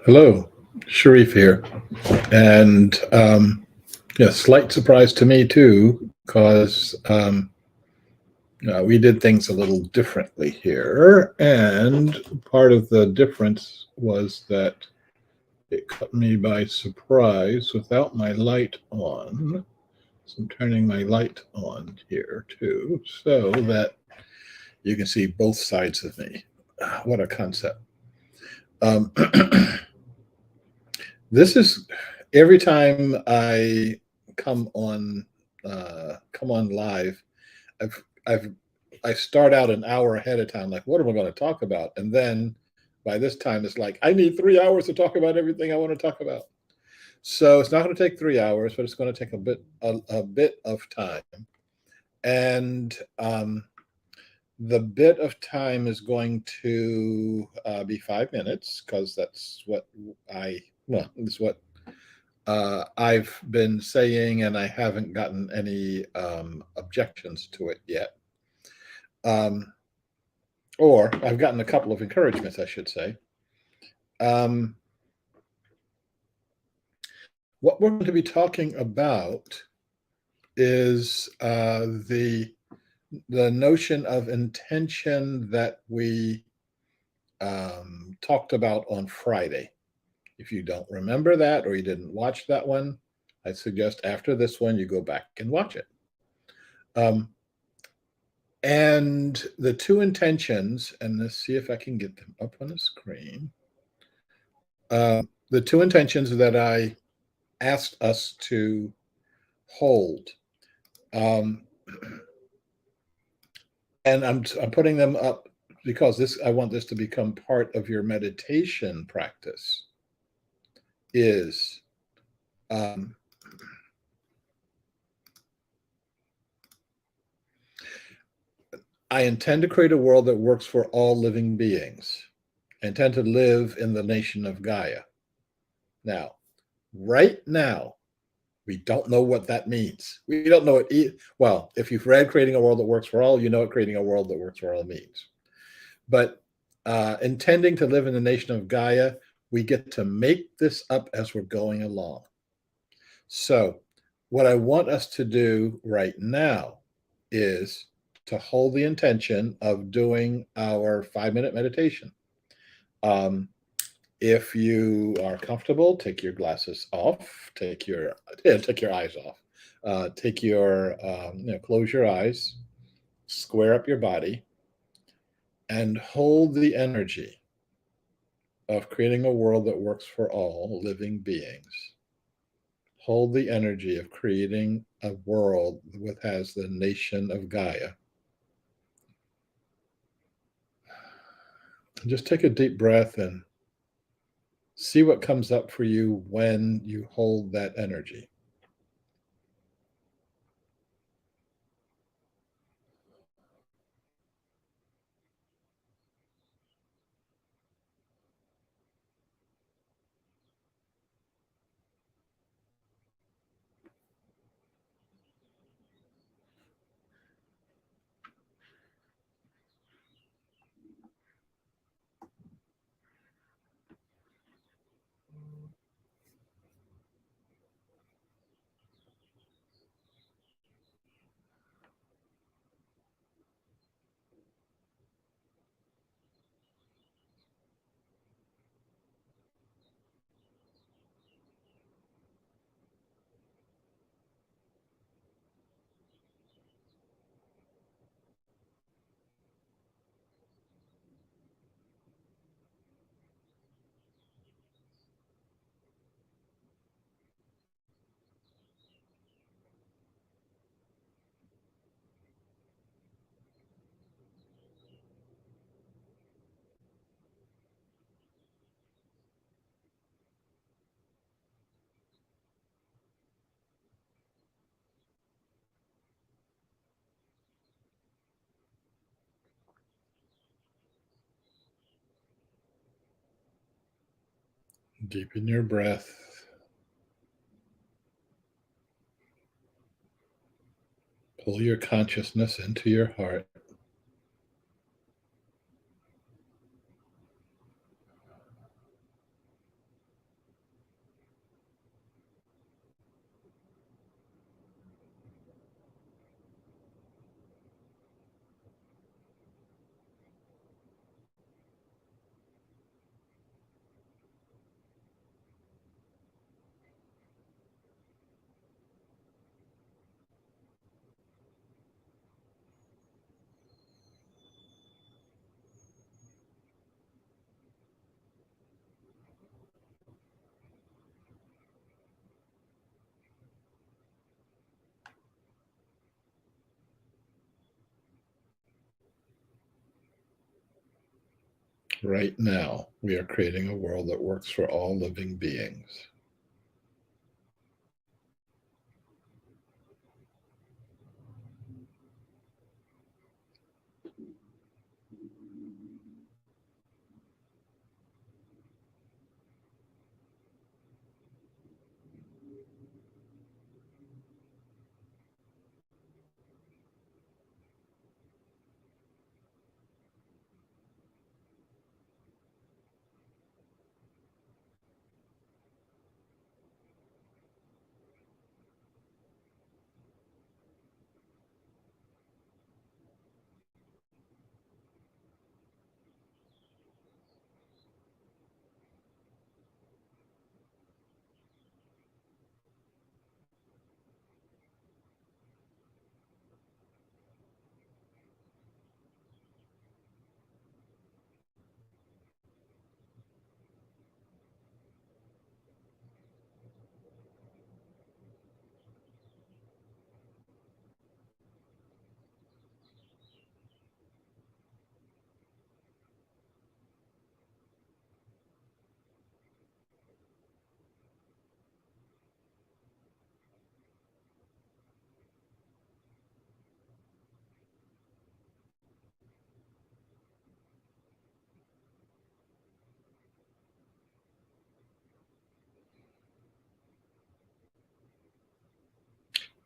Hello, Sharif here. And yeah, slight surprise to me too, because we did things a little differently here. And part of the difference was that it caught me by surprise without my light on. So I'm turning my light on here too, so that you can see both sides of me. What a concept. Um, This is every time I come on live. I've I start out an hour ahead of time, like what am I going to talk about? And then by this time it's like I need 3 hours to talk about everything I want to talk about. So it's not going to take 3 hours, but it's going to take a bit of time. And the bit of time is going to be 5 minutes because that's what that's what I've been saying, and I haven't gotten any objections to it yet. Um, or I've gotten a couple of encouragements, I should say. Um, what we're going to be talking about is the notion of intention that we talked about on Friday. If you don't remember that or you didn't watch that one, I suggest after this one you go back and watch it. Um, And the two intentions, and let's see if I can get them up on the screen. The two intentions that I asked us to hold, um, and I'm putting them up because I want this to become part of your meditation practice. Is um, I intend to create a world that works for all living beings. I intend to live in the nation of Gaia. Now, right now, we don't know what that means. We don't know it. Well, if you've read Creating a World That Works for All, you know what creating a world that works for all means. But intending to live in the nation of Gaia, we get to make this up as we're going along. So, what I want us to do right now is to hold the intention of doing our 5-minute meditation. Um, if you are comfortable, take your glasses off, take your eyes off, take your close your eyes, square up your body, and hold the energy of creating a world that works for all living beings. Hold the energy of creating a world that has the nation of Gaia. And just take a deep breath and see what comes up for you when you hold that energy. Deepen your breath. Pull your consciousness into your heart. Right now, we are creating a world that works for all living beings.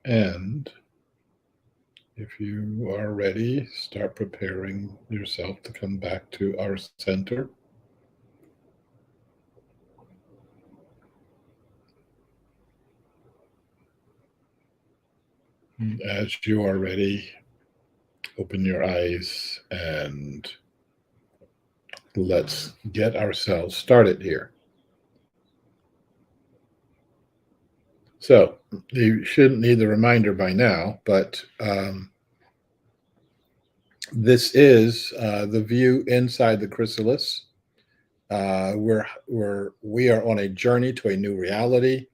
And if you are ready, start preparing yourself to come back to our center. As you are ready, open your eyes and let's get ourselves started here. So, you shouldn't need the reminder by now, but this is the view inside the chrysalis. We are on a journey to a new reality.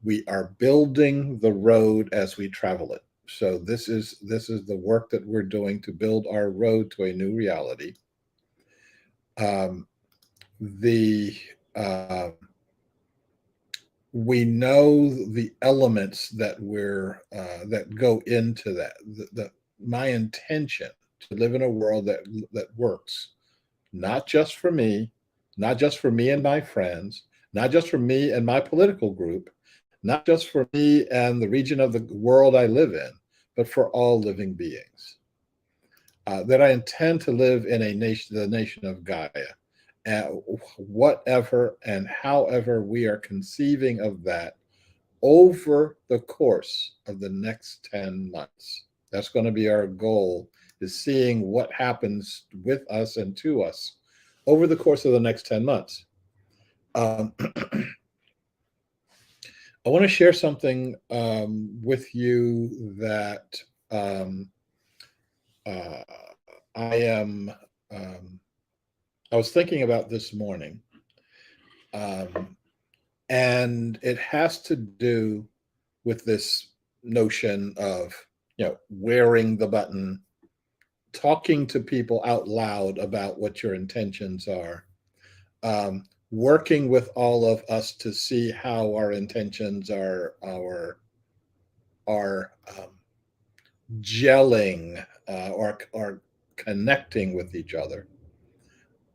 We are building the road as we travel it. So this is the work that we're doing to build our road to a new reality. Um, the We know the elements that go into that. My intention to live in a world that works, not just for me, not just for me and my friends, not just for me and my political group, not just for me and the region of the world I live in, but for all living beings. That I intend to live in the nation of Gaia. And whatever and however we are conceiving of that over the course of the next 10 months. That's going to be our goal, is seeing what happens with us and to us over the course of the next 10 months. I want to share something with you that um, uh, I am. I was thinking about this morning, um, and it has to do with this notion of wearing the button, talking to people out loud about what your intentions are, working with all of us to see how our intentions are gelling or connecting with each other.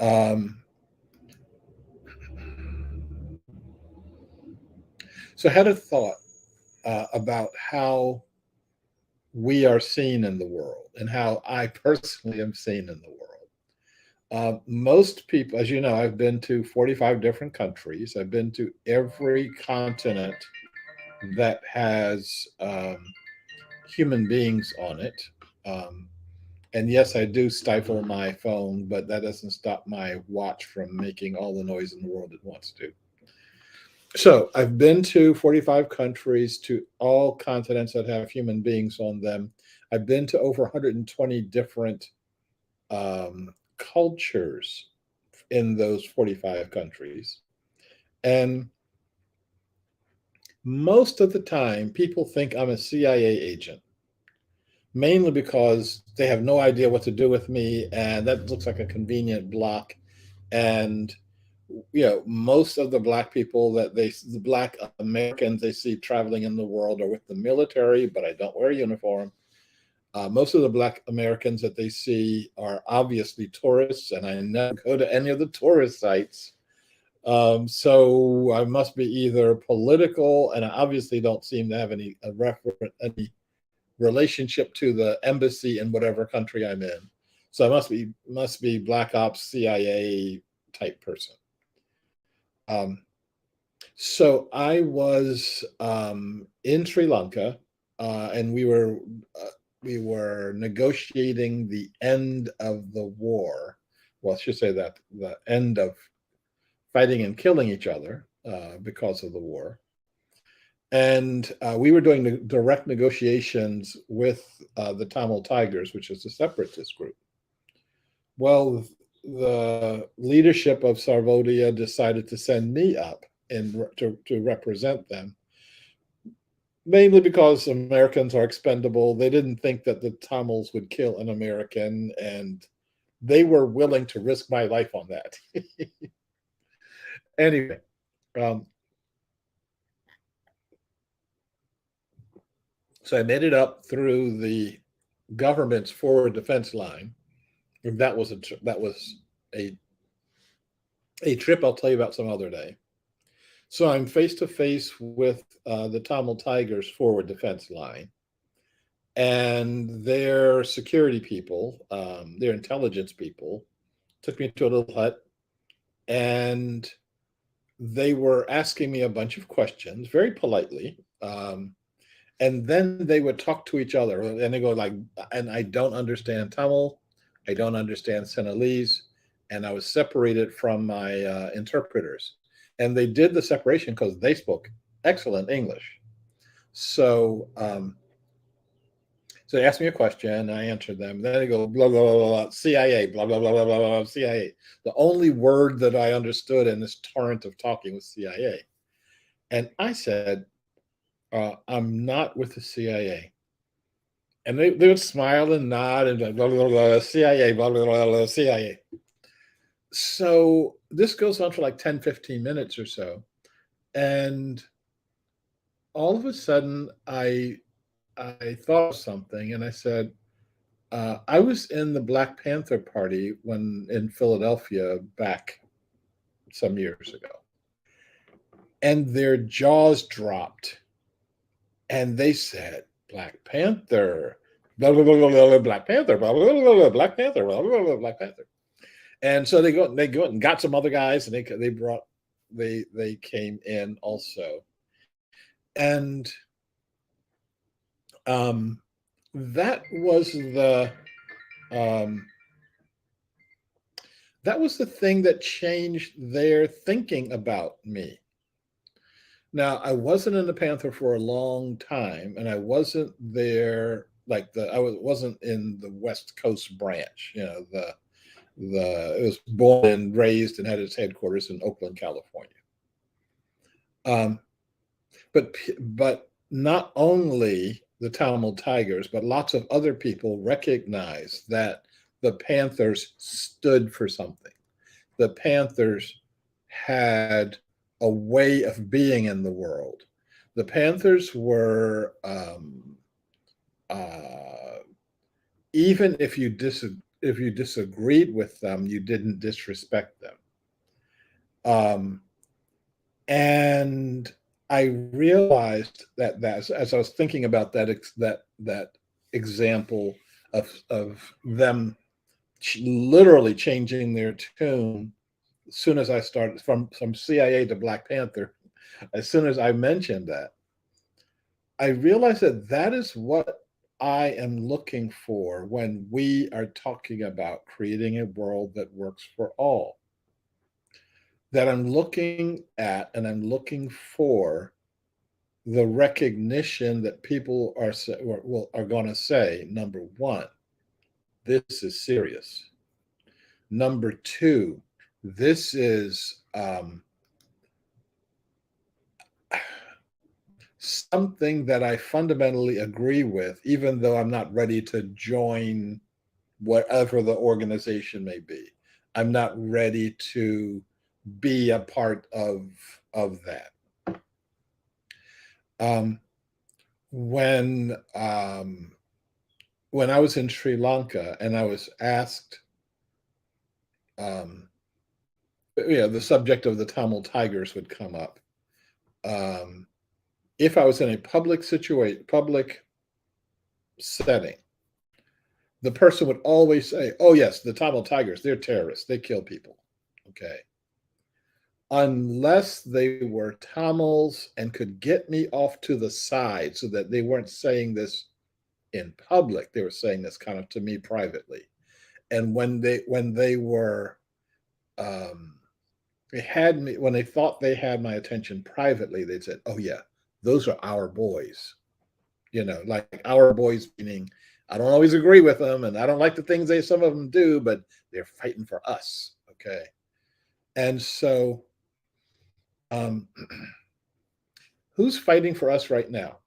Um, so I had a thought about how we are seen in the world and how I personally am seen in the world. Most people, as you know, I've been to 45 different countries. I've been to every continent that has human beings on it. Um, and yes, I do stifle my phone, but that doesn't stop my watch from making all the noise in the world it wants to. So I've been to 45 countries, to all continents that have human beings on them. I've been to over 120 different cultures in those 45 countries. And most of the time, people think I'm a CIA agent mainly because they have no idea what to do with me, and that looks like a convenient block. And most of the black people the black Americans they see traveling in the world are with the military, but I don't wear a uniform. Most of the black Americans that they see are obviously tourists, and I never go to any of the tourist sites. So I must be either political, and I obviously don't seem to have any relationship to the embassy in whatever country I'm in. So I must be Black Ops CIA type person. Um, so I was in Sri Lanka, and we were negotiating the end of the war. Well, I should say that the end of fighting and killing each other because of the war. And we were doing direct negotiations with the Tamil Tigers, which is a separatist group. Well, the leadership of Sarvodaya decided to send me up to represent them, mainly because Americans are expendable. They didn't think that the Tamils would kill an American, and they were willing to risk my life on that. Anyway, um, so I made it up through the government's forward defense line. And that was a a trip I'll tell you about some other day. So I'm face to face with the Tamil Tigers forward defense line, and their security people, their intelligence people, took me to a little hut, and they were asking me a bunch of questions very politely. And then they would talk to each other, and they go like, and I don't understand Tamil, I don't understand Sinhalese, and I was separated from my interpreters. And they did the separation because they spoke excellent English. So, so they asked me a question, and I answered them. Then they go blah blah blah blah CIA, blah blah blah blah blah blah CIA. The only word that I understood in this torrent of talking was CIA, and I said, "I'm not with the CIA." And they would smile and nod and blah, blah, blah, CIA, blah, blah, blah, blah, CIA. So this goes on for like 10, 15 minutes or so. And all of a sudden, I thought of something, and I said, I was in the Black Panther Party when in Philadelphia back some years ago. And their jaws dropped, and they said, Black Panther, blah, blah, blah, blah, blah, Black Panther, blah, blah, blah, blah, Black Panther, blah, blah, blah, Black Panther. And so they go and got some other guys, and they came in also. And um, that was the um, that was the thing that changed their thinking about me. Now, I wasn't in the Panther for a long time, and I wasn't there like wasn't in the West Coast branch. It was born and raised and had its headquarters in Oakland, California. Um, but not only the Tamil Tigers, but lots of other people recognized that the Panthers stood for something. The Panthers had a way of being in the world. The Panthers were uh, even if you disagreed with them, you didn't disrespect them. And I realized that as I was thinking about that example of them literally changing their tune as soon as I started from CIA to Black Panther, as soon as I mentioned that, I realized that is what I am looking for when we are talking about creating a world that works for all. That I'm looking at and I'm looking for the recognition that people are going to say, number one, this is serious. Number two, this is something that I fundamentally agree with, even though I'm not ready to join whatever the organization may be. I'm not ready to be a part of that. Um, when when I was in Sri Lanka and I was asked, um, the subject of the Tamil Tigers would come up. Um, if I was in a public setting, the person would always say, "Oh yes, the Tamil Tigers, they're terrorists. They kill people." Okay. Unless they were Tamils and could get me off to the side so that they weren't saying this in public, they were saying this kind of to me privately. And when they were um, they had me when they thought they had my attention privately, they said, "Oh yeah, those are our boys." Like our boys, meaning I don't always agree with them, and I don't like the things some of them do, but they're fighting for us. Okay, and so um, who's fighting for us right now?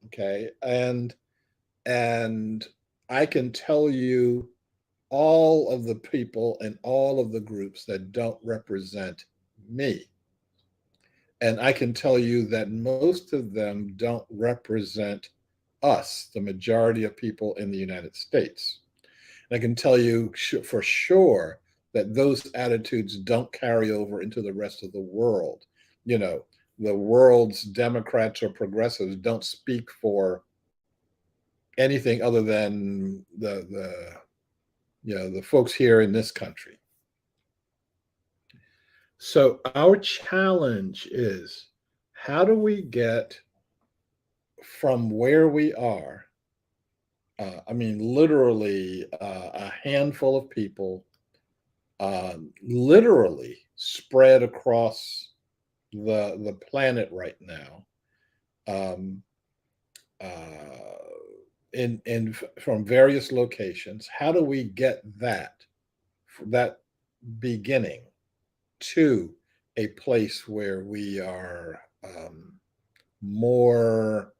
Okay, and I can tell you all of the people and all of the groups that don't represent me. And I can tell you that most of them don't represent us, the majority of people in the United States. And I can tell you for sure that those attitudes don't carry over into the rest of the world. You know, the world's Democrats or progressives don't speak for anything other than the folks here in this country. So our challenge is, how do we get from where we are, I mean, literally a handful of people, literally spread across the planet right now, um, uh, in from various locations. How do we get that beginning to a place where we are more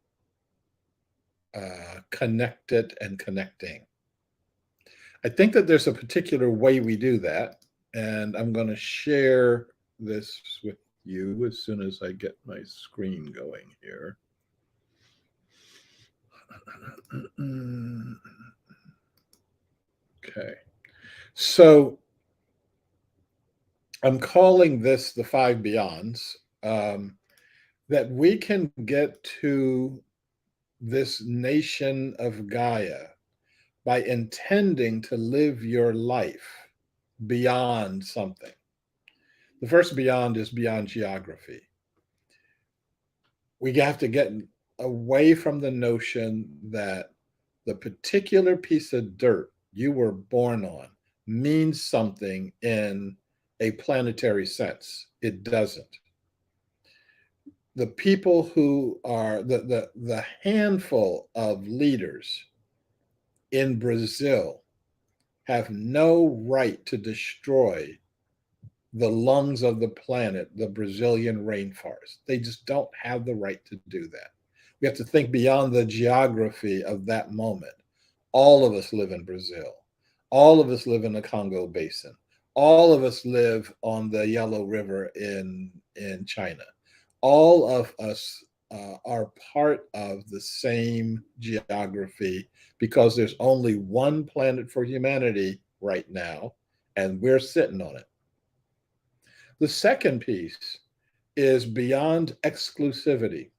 connected and connecting? I think that there's a particular way we do that, and I'm going to share this with you as soon as I get my screen going here. Okay. So I'm calling this the five beyonds, that we can get to this nation of Gaia by intending to live your life beyond something. The first beyond is beyond geography. We have to get away from the notion that the particular piece of dirt you were born on means something in a planetary sense. It doesn't. The people who are the handful of leaders in Brazil have no right to destroy the lungs of the planet, the Brazilian rainforest. They just don't have the right to do that. We have to think beyond the geography of that moment. All of us live in Brazil. All of us live in the Congo Basin. All of us live on the Yellow River in China. All of us are part of the same geography because there's only one planet for humanity right now, and we're sitting on it. The second piece is beyond exclusivity.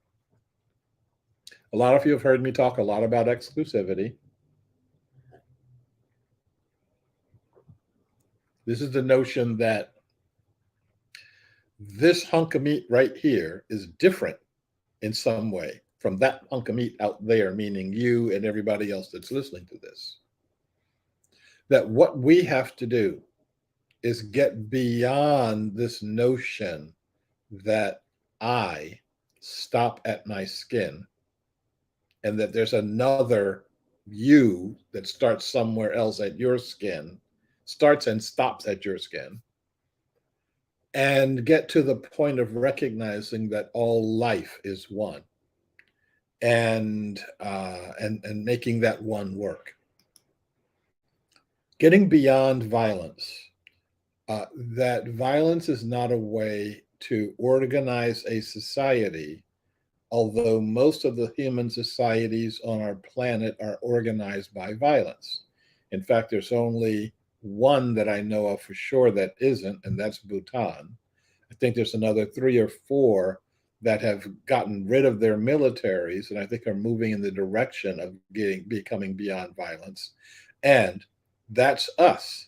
A lot of you have heard me talk a lot about exclusivity. This is the notion that this hunk of meat right here is different in some way from that hunk of meat out there, meaning you and everybody else that's listening to this. That what we have to do is get beyond this notion that I stop at my skin and that there's another you that starts somewhere else at your skin, starts and stops at your skin, and get to the point of recognizing that all life is one. and making that one work. Getting beyond violence. That violence is not a way to organize a society, although most of the human societies on our planet are organized by violence. In fact, there's only one that I know of for sure that isn't, and that's Bhutan. I think there's another three or four that have gotten rid of their militaries, and I think are moving in the direction of becoming beyond violence. And that's us.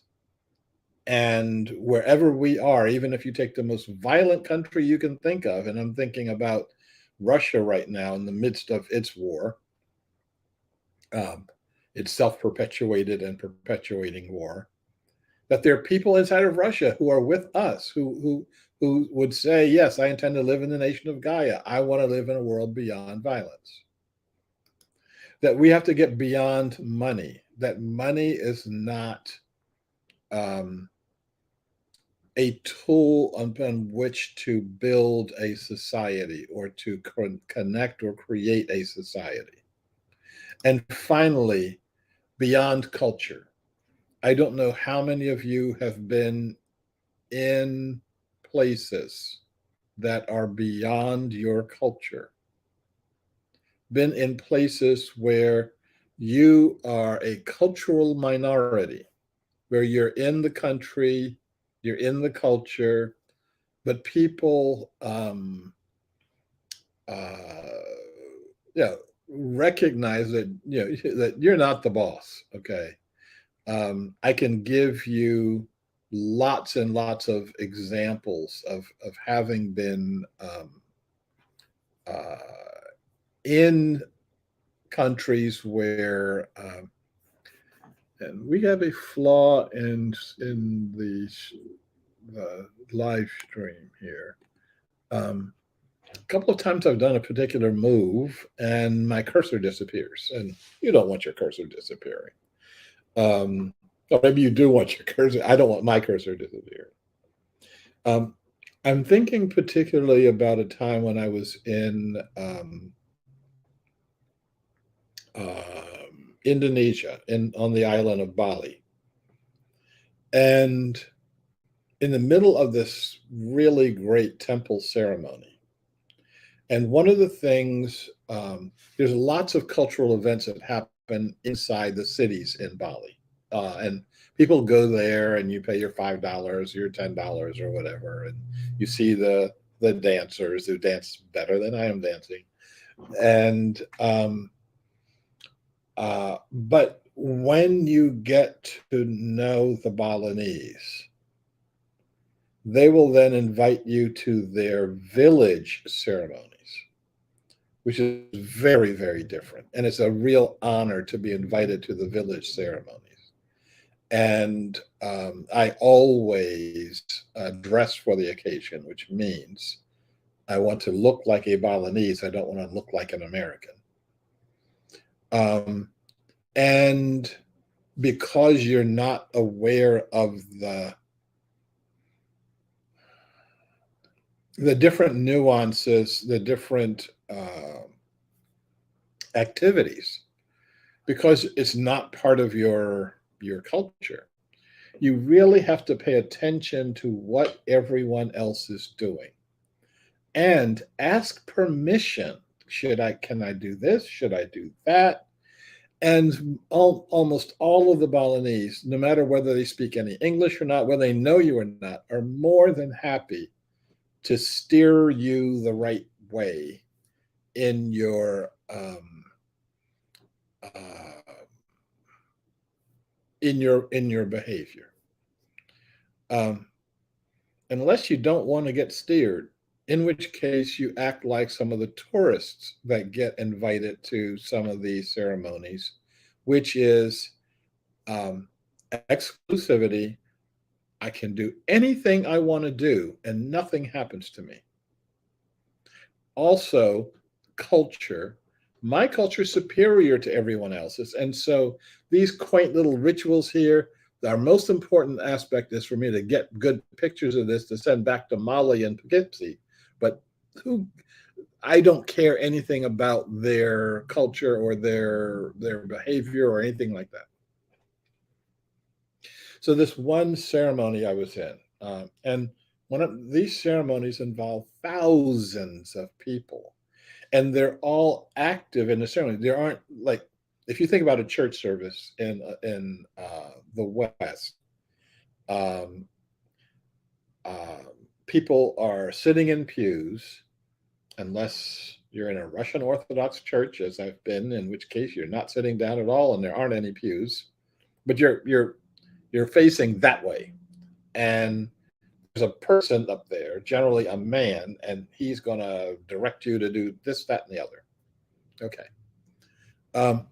And wherever we are, even if you take the most violent country you can think of, and I'm thinking about Russia right now in the midst of its war, um, its self-perpetuated and perpetuating war, that there are people inside of Russia who are with us, who would say, yes, I intend to live in the nation of Gaia. I want to live in a world beyond violence. That we have to get beyond money. That money is not a tool upon which to build a society or to connect or create a society. And finally, beyond culture. I don't know how many of you have been in places that are beyond your culture, been in places where you are a cultural minority, where you're in the country, you're in the culture, but people yeah, recognize that that you're not the boss. Okay, I can give you lots and lots of examples of having been uh, in countries where and we have a flaw in the live stream here. A couple of times I've done a particular move and my cursor disappears, and you don't want your cursor disappearing. Or maybe you do want your cursor. I don't want my cursor disappearing. I'm thinking particularly about a time when I was in Indonesia, on the island of Bali, and in the middle of this really great temple ceremony. And one of the things, there's lots of cultural events that happen inside the cities in Bali. And people go there and you pay your $5, your $10 or whatever. And you see the dancers who dance better than I am dancing. And, but when you get to know the Balinese, they will then invite you to their village ceremonies, which is very, very different. And it's a real honor to be invited to the village ceremonies. And I always dress for the occasion, which means I want to look like a Balinese. I don't want to look like an American. And because you're not aware of the different nuances, the different activities, because it's not part of your culture, you really have to pay attention to what everyone else is doing and ask permission. Can I do this? Should I do that? And almost all of the Balinese, no matter whether they speak any English or not, whether they know you or not, are more than happy to steer you the right way in your behavior. Unless you don't want to get steered, in which case you act like some of the tourists that get invited to some of these ceremonies, which is exclusivity. I can do anything I want to do and nothing happens to me. Also, culture. My culture is superior to everyone else's. And so these quaint little rituals here, our most important aspect is for me to get good pictures of this to send back to Molly and Poughkeepsie. But I don't care anything about their culture or their behavior or anything like that. So this one ceremony I was in, and one of these ceremonies involve thousands of people, and they're all active in the ceremony. There aren't like if you think about a church service in the West, um, uh, people are sitting in pews unless you're in a Russian Orthodox church, as I've been, in which case you're not sitting down at all, and there aren't any pews, but you're facing that way, and there's a person up there, generally a man, and he's going to direct you to do this, that, and the other. Okay. Um,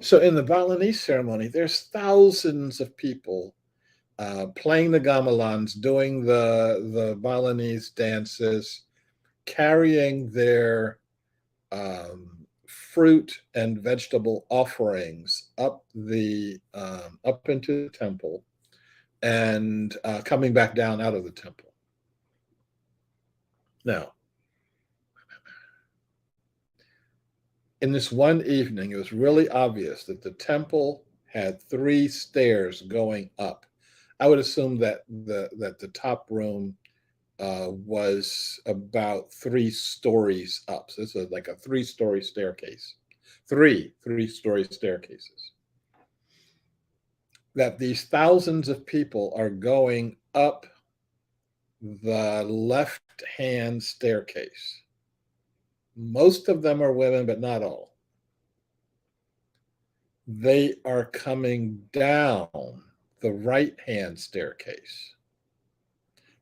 so in the Balinese ceremony, there's thousands of people playing the gamelans, doing the Balinese dances, carrying their fruit and vegetable offerings up into the temple and coming back down out of the temple. Now, in this one evening, it was really obvious that the temple had 3 stairs going up. I would assume that the top room was about 3 stories up. So it's like a 3-story staircase, three-story staircases. That these thousands of people are going up the left-hand staircase. Most of them are women, but not all. They are coming down the right-hand staircase.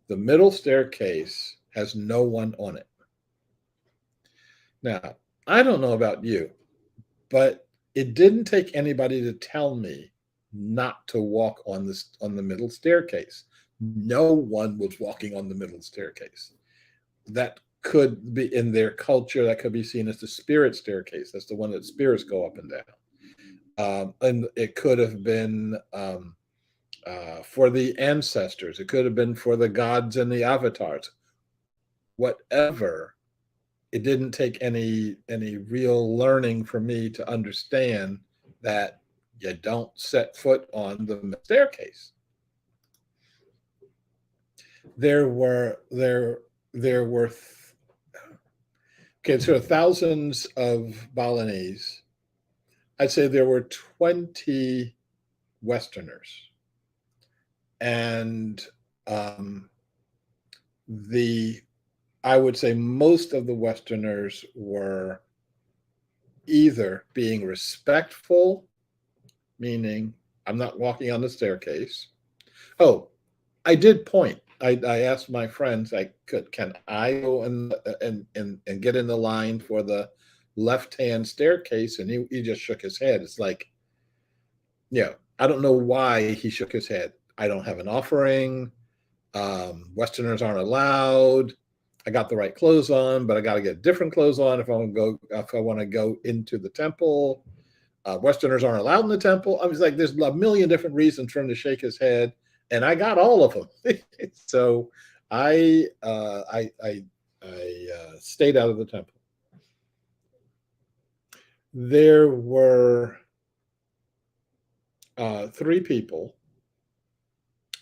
The middle staircase has no one on it. Now, I don't know about you, but it didn't take anybody to tell me not to walk on the middle staircase. No one was walking on the middle staircase. That could be in their culture, that could be seen as the spirit staircase. That's the one that spirits go up and down. And it could have been for the ancestors. It could have been for the gods and the avatars. Whatever. It didn't take any real learning for me to understand that you don't set foot on the staircase. There were so thousands of Balinese. I'd say there were 20 Westerners, and I would say most of the Westerners were either being respectful, meaning I'm not walking on the staircase. Oh, I did point. I asked my friends, can I go and get in the line for the left-hand staircase? And he just shook his head. It's like, yeah, I don't know why he shook his head. I don't have an offering. Westerners aren't allowed. I got the right clothes on, but I got to get different clothes on if I want to go into the temple. Westerners aren't allowed in the temple. I was like, there's a million different reasons for him to shake his head, and I got all of them. So I stayed out of the temple. There were 3 people,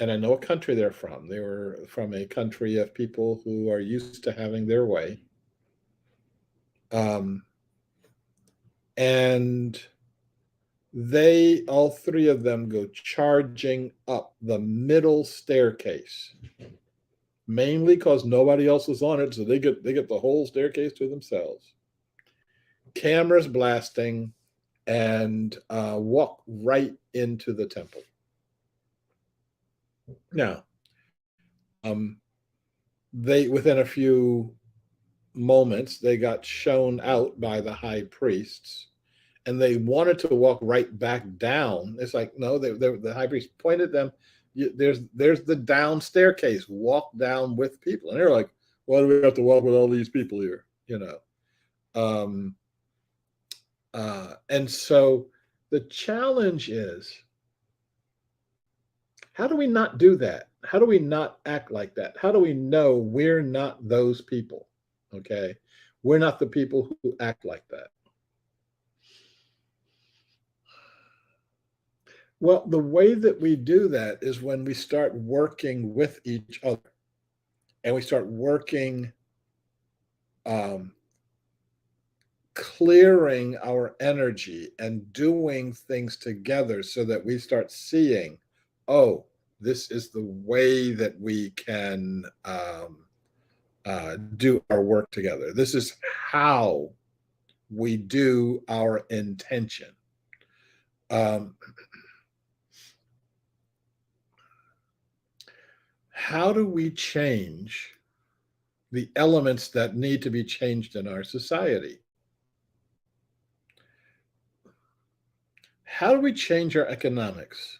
and I know what country they're from. They were from a country of people who are used to having their way. And all 3 of them go charging up the middle staircase, mainly because nobody else is on it, so they get the whole staircase to themselves. Cameras blasting, and walk right into the temple. Now, within a few moments, they got shown out by the high priests, and they wanted to walk right back down. It's like, no, the high priest pointed them. There's the down staircase. Walk down with people, and they're like, why do we have to walk with all these people here? And so the challenge is, how do we not do that? How do we not act like that? How do we know we're not those people? Okay. We're not the people who act like that. Well, the way that we do that is when we start working with each other and we start working, um, clearing our energy and doing things together so that we start seeing, oh, this is the way that we can do our work together. This is how we do our intention. Um, how do we change the elements that need to be changed in our society? How do we change our economics?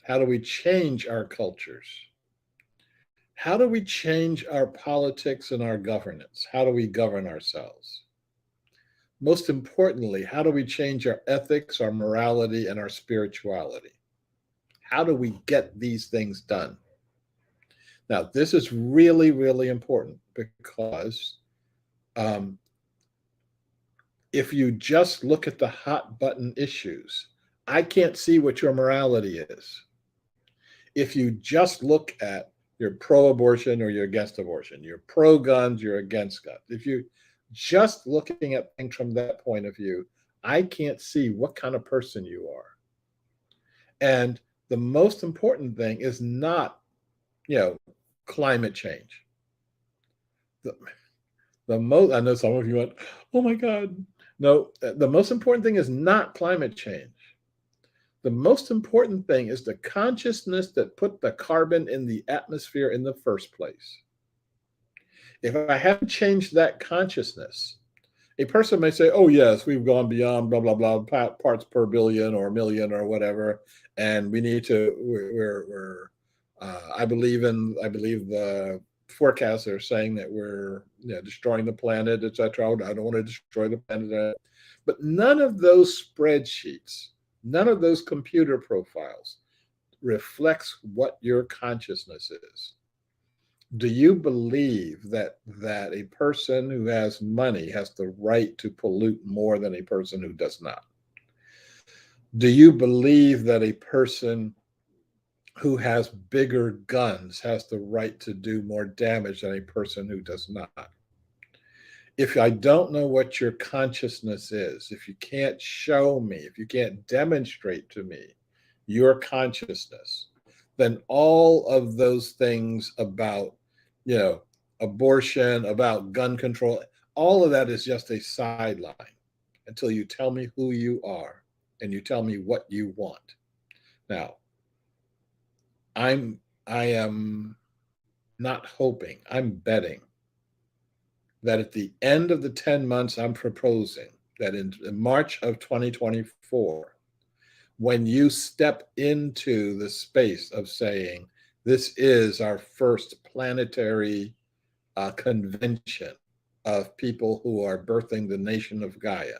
How do we change our cultures? How do we change our politics and our governance? How do we govern ourselves? Most importantly, how do we change our ethics, our morality, and our spirituality? How do we get these things done? Now, this is really, really important because um, if you just look at the hot button issues, I can't see what your morality is. If you just look at you're pro abortion or you're against abortion, you're pro guns, you're against guns. If you just looking at things from that point of view, I can't see what kind of person you are. And the most important thing is not, you know, climate change. The, the most, I know some of you went, oh my God. No, the most important thing is not climate change. The most important thing is the consciousness that put the carbon in the atmosphere in the first place. If I haven't changed that consciousness, a person may say, oh, yes, we've gone beyond blah, blah, blah, parts per billion or million or whatever. And we need to, I believe the forecasts are saying that we're destroying the planet, et cetera. I don't want to destroy the planet. But none of those spreadsheets, none of those computer profiles reflects what your consciousness is. Do you believe that a person who has money has the right to pollute more than a person who does not? Do you believe that a person who has bigger guns has the right to do more damage than a person who does not? If I don't know what your consciousness is, if you can't show me, if you can't demonstrate to me your consciousness, then all of those things about, abortion, about gun control, all of that is just a sideline until you tell me who you are and you tell me what you want. Now, I am not hoping, I'm betting that at the end of the 10 months I'm proposing, that in March of 2024, when you step into the space of saying, this is our first planetary convention of people who are birthing the nation of Gaia,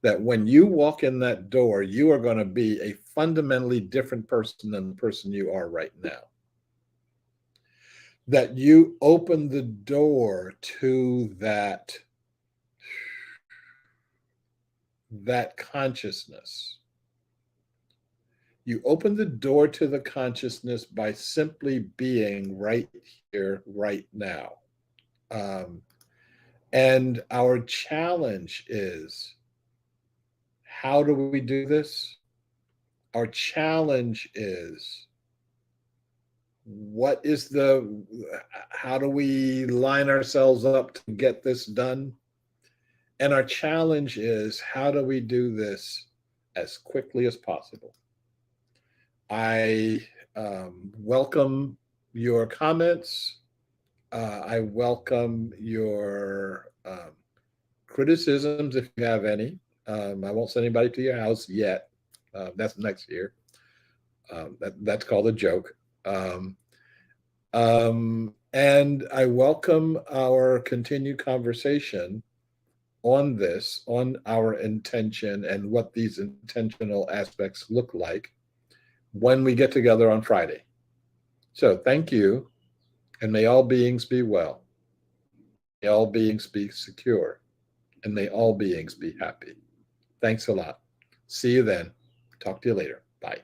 that when you walk in that door, you are going to be a fundamentally different person than the person you are right now. That you open the door to that consciousness. You open the door to the consciousness by simply being right here, right now. And our challenge is, how do we do this? Our challenge is, how do we line ourselves up to get this done? And our challenge is, how do we do this as quickly as possible? I welcome your comments. I welcome your criticisms if you have any. I won't send anybody to your house yet. That's next year. That's called a joke. And I welcome our continued conversation on this, on our intention and what these intentional aspects look like when we get together on Friday. So thank you, and may all beings be well. May all beings be secure, and may all beings be happy. Thanks a lot. See you then. Talk to you later. Bye.